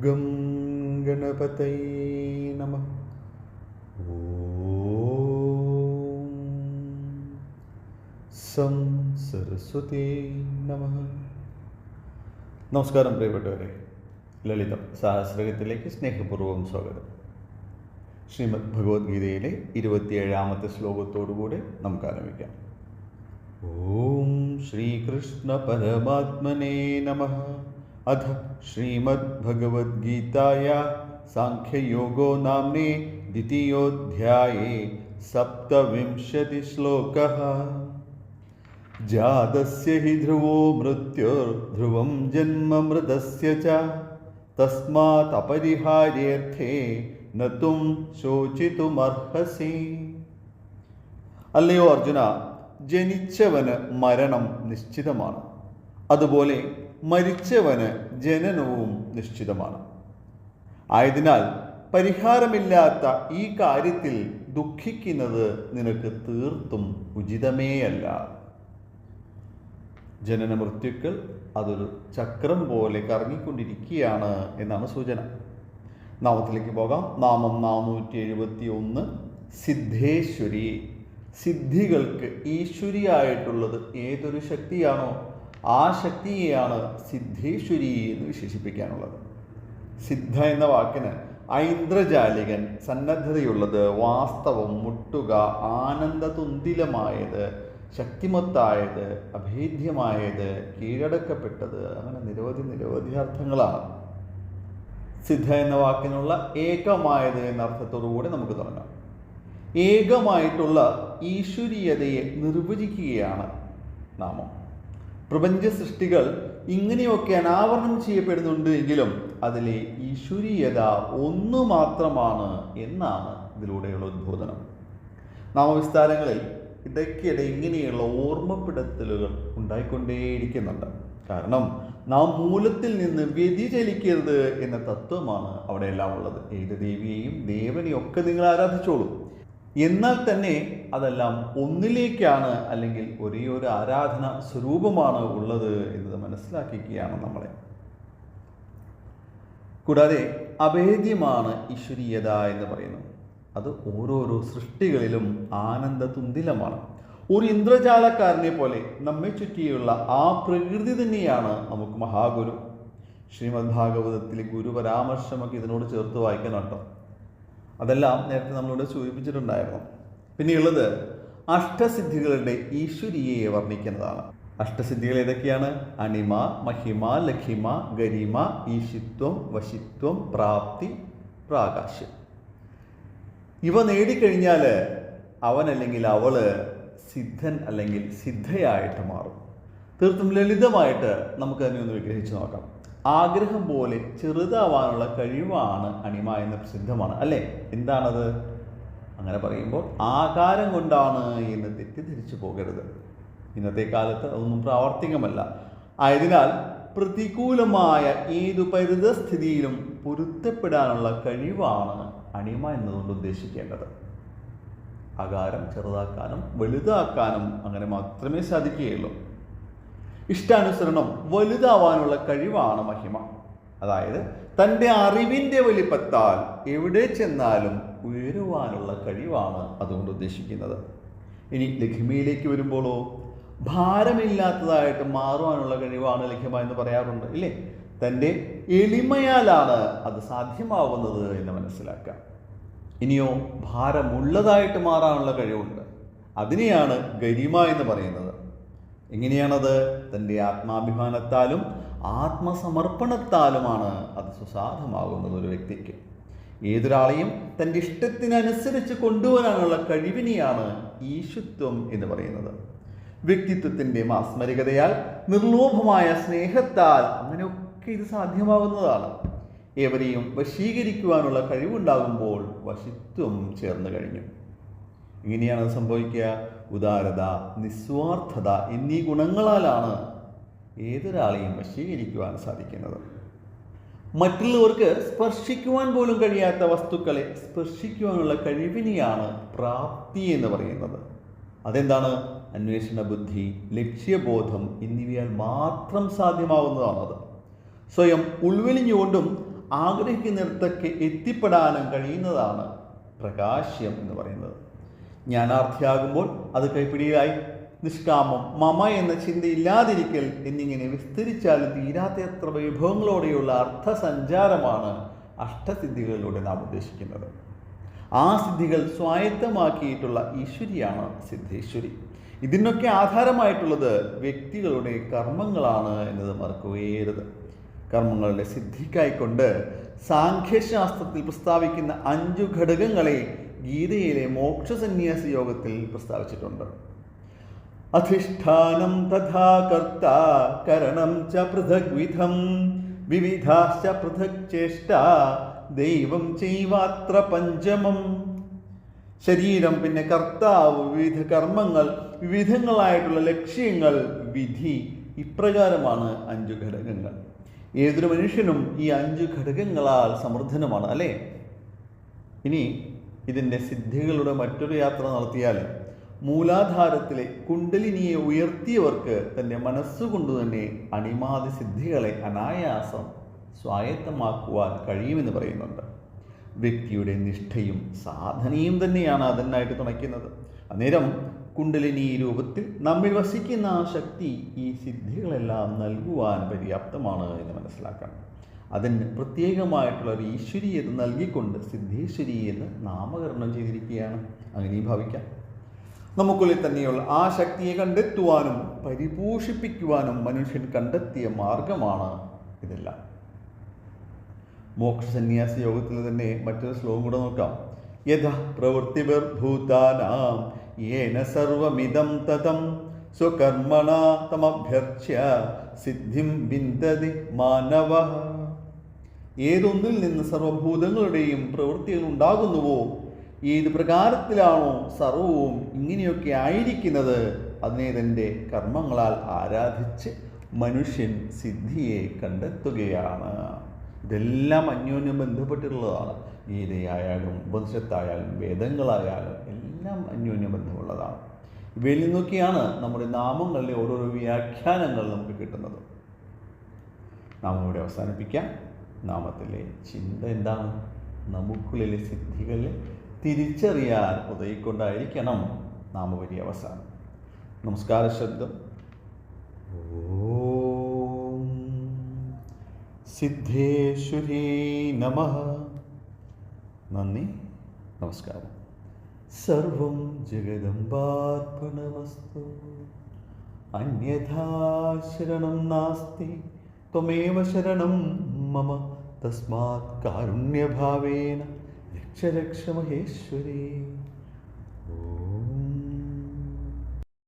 Gum ഗണപതയേ നമഃ. ഓം some സരസ്വതേ നമഃ. നമസ്കാരം പ്രിയപ്പെട്ടവരെ, ലളിതം സഹസ്രകത്തിലേക്ക് സ്നേഹപൂർവ്വം സ്വാഗതം. ശ്രീമദ് ഭഗവത്ഗീതയിലെ 27ാമത്തെ ശ്ലോകത്തോടുകൂടെ നമുക്ക് ആരംഭിക്കാം. ഓം ശ്രീകൃഷ്ണ പരമാത്മനേ നമഃ. അഥ ശ്രീമദ് ഭഗവത്ഗീതായ സാഖ്യയോഗോ നാമ്നേ ദ്വിതീയോധ്യായേ സപ്തവിംശതി ശ്ലോകഃ. ജാതസ്യ ഹി ധ്രുവോ മൃത്യുർധ്രുവം ജന്മ മൃതസ്യ ച തസ്മാത് അപരിഹാര്യേർത്ഥേ നതും ശോചിതുമർഹസി. അല്ലയോ അർജുന, ജനിച്ചവന് മരണം നിശ്ചിതമാണ്, അതുപോലെ മരിച്ചവന് ജനനവും നിശ്ചിതമാണ്. ആയതിനാൽ പരിഹാരമില്ലാത്ത ഈ കാര്യത്തിൽ ദുഃഖിക്കുന്നത് നിനക്ക് തീർത്തും ഉചിതമേയല്ല. ജനന മൃത്യുക്കൾ അതൊരു ചക്രം പോലെ കറങ്ങിക്കൊണ്ടിരിക്കുകയാണ് എന്നാണ് സൂചന. നാമത്തിലേക്ക് പോകാം. നാമം 471. സിദ്ധേശ്വരി. സിദ്ധികൾക്ക് ഈശ്വരിയായിട്ടുള്ളത് ഏതൊരു ശക്തിയാണോ ആ ശക്തിയെയാണ് സിദ്ധേശ്വരി എന്ന് വിശേഷിപ്പിക്കാനുള്ളത്. സിദ്ധ എന്ന വാക്കിന് ഐന്ദ്രജാലികൻ, സന്നദ്ധതയുള്ളത്, വാസ്തവം, മുട്ടുക, ആനന്ദതുന്തിലമായത്, ശക്തിമത്തായത്, അഭേദ്യമായത്, കീഴടക്കപ്പെട്ടത്, അങ്ങനെ നിരവധി അർത്ഥങ്ങളാണ്. സിദ്ധ എന്ന വാക്കിനുള്ള ഏകമായത് എന്ന അർത്ഥത്തോടുകൂടി നമുക്ക് തുടങ്ങാം. ഏകമായിട്ടുള്ള ഈശ്വരീയതയെ നിർവചിക്കുകയാണ് നാമം. പ്രപഞ്ച സൃഷ്ടികൾ ഇങ്ങനെയൊക്കെ അനാവരണം ചെയ്യപ്പെടുന്നുണ്ട് എങ്കിലും അതിലെ ഈശ്വരീയത ഒന്നു മാത്രമാണ് എന്നാണ് ഇതിലൂടെയുള്ള ഉദ്ബോധനം. നാമവിസ്താരങ്ങളിൽ ഇടയ്ക്കിടെ ഇങ്ങനെയുള്ള ഓർമ്മപ്പെടുത്തലുകൾ ഉണ്ടായിക്കൊണ്ടേയിരിക്കുന്നുണ്ട്. കാരണം നാം മൂലത്തിൽ നിന്ന് വ്യതിചലിക്കരുത് എന്ന തത്വമാണ് അവിടെയെല്ലാം ഉള്ളത്. ഏത് ദേവിയെയും ദേവനെയും ഒക്കെ നിങ്ങൾ ആരാധിച്ചോളൂ, എന്നാൽ തന്നെ അതെല്ലാം ഒന്നിലേക്കാണ്, അല്ലെങ്കിൽ ഒരേ ഒരു ആരാധന സ്വരൂപമാണ് ഉള്ളത് എന്നത് മനസ്സിലാക്കിക്കുകയാണ് നമ്മളെ. കൂടാതെ അഭേദ്യമാണ് ഈശ്വരീയത എന്ന് പറയുന്നത്. അത് ഓരോരോ സൃഷ്ടികളിലും ആനന്ദതുന്തിലമാണ്. ഒരു ഇന്ദ്രജാലക്കാരനെ പോലെ നമ്മെ ചുറ്റിയുള്ള ആ പ്രകൃതി തന്നെയാണ് നമുക്ക് മഹാഗുരു. ശ്രീമദ് ഭാഗവതത്തിലെ ഗുരു പരാമർശമൊക്കെ ഇതിനോട് ചേർത്ത് വായിക്കണം കേട്ടോ. അതെല്ലാം നേരത്തെ നമ്മളിവിടെ സൂചിപ്പിച്ചിട്ടുണ്ടായിരുന്നു. പിന്നെയുള്ളത് അഷ്ടസിദ്ധികളുടെ ഈശ്വരിയെ വർണ്ണിക്കുന്നതാണ്. അഷ്ടസിദ്ധികൾ ഏതൊക്കെയാണ്? അണിമ, മഹിമ, ലഖിമ, ഗരിമ, ഈശിത്വം, വശിത്വം, പ്രാപ്തി, പ്രാകാശ്യം. ഇവ നേടിക്കഴിഞ്ഞാൽ അവൻ അല്ലെങ്കിൽ അവള് സിദ്ധൻ അല്ലെങ്കിൽ സിദ്ധയായിട്ട് മാറും. തീർത്തും ലളിതമായിട്ട് നമുക്ക് തന്നെ ഒന്ന് വിഗ്രഹിച്ച് നോക്കാം. ആഗ്രഹം പോലെ ചെറുതാവാനുള്ള കഴിവാണ് അണിമ എന്ന് പ്രസിദ്ധമാണ്, അല്ലേ? എന്താണത്? അങ്ങനെ പറയുമ്പോൾ ആകാരം കൊണ്ടാണ് എന്ന് തെറ്റിദ്ധരിച്ചു പോകരുത്. ഇന്നത്തെ കാലത്ത് അതൊന്നും പ്രാവർത്തികമല്ല. ആയതിനാൽ പ്രതികൂലമായ ഏതു പരിതസ്ഥിതിയിലും പൊരുത്തപ്പെടാനുള്ള കഴിവാണ് അണിമ എന്നതുകൊണ്ട് ഉദ്ദേശിക്കേണ്ടത്. ആകാരം ചെറുതാക്കാനും വലുതാക്കാനും അങ്ങനെ മാത്രമേ സാധിക്കുകയുള്ളൂ. ഇഷ്ടാനുസരണം വലുതാവാനുള്ള കഴിവാണ് മഹിമ. അതായത് തൻ്റെ അറിവിൻ്റെ വലിപ്പത്താൽ എവിടെ ചെന്നാലും ഉയരുവാനുള്ള കഴിവാണ് അതുകൊണ്ട് ഉദ്ദേശിക്കുന്നത്. ഇനി ലഘിമയിലേക്ക് വരുമ്പോഴോ, ഭാരമില്ലാത്തതായിട്ട് മാറുവാനുള്ള കഴിവാണ് ലഘിമ എന്ന് പറയാറുണ്ട്, ഇല്ലേ? തൻ്റെ എളിമയാലാണ് അത് സാധ്യമാവുന്നത് എന്ന് മനസ്സിലാക്കാം. ഇനിയോ ഭാരമുള്ളതായിട്ട് മാറാനുള്ള കഴിവുണ്ട്. അതിനെയാണ് ഗരിമ എന്ന് പറയുന്നത്. എങ്ങനെയാണത്? തൻ്റെ ആത്മാഭിമാനത്താലും ആത്മസമർപ്പണത്താലുമാണ് അത് സുസാധമാകുന്നത് ഒരു വ്യക്തിക്ക്. ഏതൊരാളെയും തൻ്റെ ഇഷ്ടത്തിനനുസരിച്ച് കൊണ്ടുവരാനുള്ള കഴിവിനെയാണ് ഈശുത്വം എന്ന് പറയുന്നത്. വ്യക്തിത്വത്തിൻ്റെ മാസ്മരികതയാൽ, നിർലോഭമായ സ്നേഹത്താൽ അങ്ങനെയൊക്കെ ഇത് സാധ്യമാകുന്നതാണ്. ഏവരെയും വശീകരിക്കുവാനുള്ള കഴിവുണ്ടാകുമ്പോൾ വശിത്വം ചേർന്ന് കഴിഞ്ഞു. ഇങ്ങനെയാണ് സംഭവിക്കുക. ഉദാരത, നിസ്വാർത്ഥത എന്നീ ഗുണങ്ങളാലാണ് ഏതൊരാളെയും വശീകരിക്കുവാൻ സാധിക്കുന്നത്. മറ്റുള്ളവർക്ക് സ്പർശിക്കുവാൻ പോലും കഴിയാത്ത വസ്തുക്കളെ സ്പർശിക്കുവാനുള്ള കഴിവിനെയാണ് പ്രാപ്തി എന്ന് പറയുന്നത്. അതെന്താണ്? അന്വേഷണ ബുദ്ധി, ലക്ഷ്യബോധം എന്നിവയാൽ മാത്രം സാധ്യമാവുന്നതാണത്. സ്വയം ഉൾവലിഞ്ഞുകൊണ്ടും ആഗ്രഹിക്കുന്നിടത്തൊക്കെ എത്തിപ്പെടാനും കഴിയുന്നതാണ് പ്രകാശ്യം എന്ന് പറയുന്നത്. ജ്ഞാനാർത്ഥിയാകുമ്പോൾ അത് കൈപ്പിടിയിലായി നിഷ്കാമം, മമ എന്ന ചിന്തയില്ലാതിരിക്കൽ എന്നിങ്ങനെ വിസ്തരിച്ചാലും തീരാത്തത്ര വിഭവങ്ങളോടെയുള്ള അർത്ഥസഞ്ചാരമാണ് അഷ്ടസിദ്ധികളിലൂടെ നാം ഉദ്ദേശിക്കുന്നത്. ആ സിദ്ധികൾ സ്വായത്തമാക്കിയിട്ടുള്ള ഈശ്വരിയാണ് സിദ്ധേശ്വരി. ഇതിനൊക്കെ ആധാരമായിട്ടുള്ളത് വ്യക്തികളുടെ കർമ്മങ്ങളാണ് എന്നത് മറക്കുകയരുത്. കർമ്മങ്ങളുടെ സിദ്ധിക്കായിക്കൊണ്ട് സാഖ്യശാസ്ത്രത്തിൽ പ്രസ്താവിക്കുന്ന 5 ഘടകങ്ങളെ ഗീതയിലെ മോക്ഷസന്യാസ യോഗത്തിൽ പ്രസ്താവിച്ചിട്ടുണ്ട്. അധിഷ്ഠാനം തഥാ കർത്ത കരണം ച പൃഥഗ്വിധം വിവിധാശ്ച പൃഥക് ചേഷ്ട ദൈവം ചൈവാത്ര പഞ്ചമം. ശരീരം, പിന്നെ കർത്താവ്, വിവിധ കർമ്മങ്ങൾ, വിവിധങ്ങളായിട്ടുള്ള ലക്ഷ്യങ്ങൾ, വിധി, ഇപ്രകാരമാണ് 5 ഘടകങ്ങൾ. ഏതൊരു മനുഷ്യനും ഈ 5 ഘടകങ്ങളാൽ സമൃദ്ധനുമാണ്, അല്ലേ? ഇനി ഇതിൻ്റെ സിദ്ധികളുടെ മറ്റൊരു യാത്ര നടത്തിയാൽ മൂലാധാരത്തിലെ കുണ്ടലിനിയെ ഉയർത്തിയവർക്ക് തൻ്റെ മനസ്സുകൊണ്ട് തന്നെ അണിമാതി സിദ്ധികളെ അനായാസം സ്വായത്തമാക്കുവാൻ കഴിയുമെന്ന് പറയുന്നുണ്ട്. വ്യക്തിയുടെ നിഷ്ഠയും സാധനയും തന്നെയാണ് അതിനായിട്ട് തുണയ്ക്കുന്നത്. അന്നേരം കുണ്ടലിനി രൂപത്തിൽ നമ്മിൽ വസിക്കുന്ന ആ ശക്തി ഈ സിദ്ധികളെല്ലാം നൽകുവാൻ പര്യാപ്തമാണ് എന്ന് മനസ്സിലാക്കണം. അതിന് പ്രത്യേകമായിട്ടുള്ള ഒരു ഈശ്വരീയത നൽകിക്കൊണ്ട് സിദ്ധേശ്വരി എന്ന് നാമകരണം ചെയ്തിരിക്കുകയാണ്. അങ്ങനെയും ഭാവിക്കാം. നമുക്കുള്ളിൽ തന്നെയുള്ള ആ ശക്തിയെ കണ്ടെത്തുവാനും പരിപോഷിപ്പിക്കുവാനും മനുഷ്യൻ കണ്ടെത്തിയ മാർഗമാണ് ഇതെല്ലാം. മോക്ഷസന്യാസ യോഗത്തിൽ തന്നെ മറ്റൊരു ശ്ലോകം കൂടെ നോക്കാം. യഥ പ്രവൃത്തിഭിർഭൂതാനാം യേന സർവമിദം തതം സ്വകർമ്മണാ തമഭ്യർച്ച്യ സിദ്ധിം വിന്ദതി മാനവഃ. ഏതൊന്നിൽ നിന്ന് സർവഭൂതങ്ങളുടെയും പ്രവൃത്തികൾ ഉണ്ടാകുന്നുവോ, ഏത് പ്രകാരത്തിലാണോ സർവവും ഇങ്ങനെയൊക്കെ ആയിരിക്കുന്നത്, അതിനെ തൻ്റെ കർമ്മങ്ങളാൽ ആരാധിച്ച് മനുഷ്യൻ സിദ്ധിയെ കണ്ടെത്തുകയാണ്. ഇതെല്ലാം അന്യോന്യം ബന്ധപ്പെട്ടിട്ടുള്ളതാണ്. ഗീതയായാലും ഉപനിഷത്തായാലും വേദങ്ങളായാലും എല്ലാം അന്യോന്യം ബന്ധമുള്ളതാണ്. ഇവയിൽ നിന്നൊക്കെയാണ് നമ്മുടെ നാമങ്ങളിലെ ഓരോരോ വ്യാഖ്യാനങ്ങൾ നമുക്ക് കിട്ടുന്നത്. നാം ഇവിടെ അവസാനിപ്പിക്കാം. നാമത്തിലെ ചിന്ത എന്താണ്? നമുക്കുള്ളിലെ സിദ്ധികളെ തിരിച്ചറിയാൻ ഉദയിക്കൊണ്ടായിരിക്കണം നാമവരി അവസാനം. നമസ്കാര ശബ്ദം. ഓം സിദ്ധേശ്വരീ നമഃ. നന്ദി, നമസ്കാരം. സർവം ജഗദംബാർപ്പണമസ്തു. അന്യഥാ ശരണം നാസ്തി ത്വമേവ ശരണം മമ. തസ്മാത് കാരുണ്യഭാവേന രക്ഷ രക്ഷ മഹേശ്വരി. ഓം.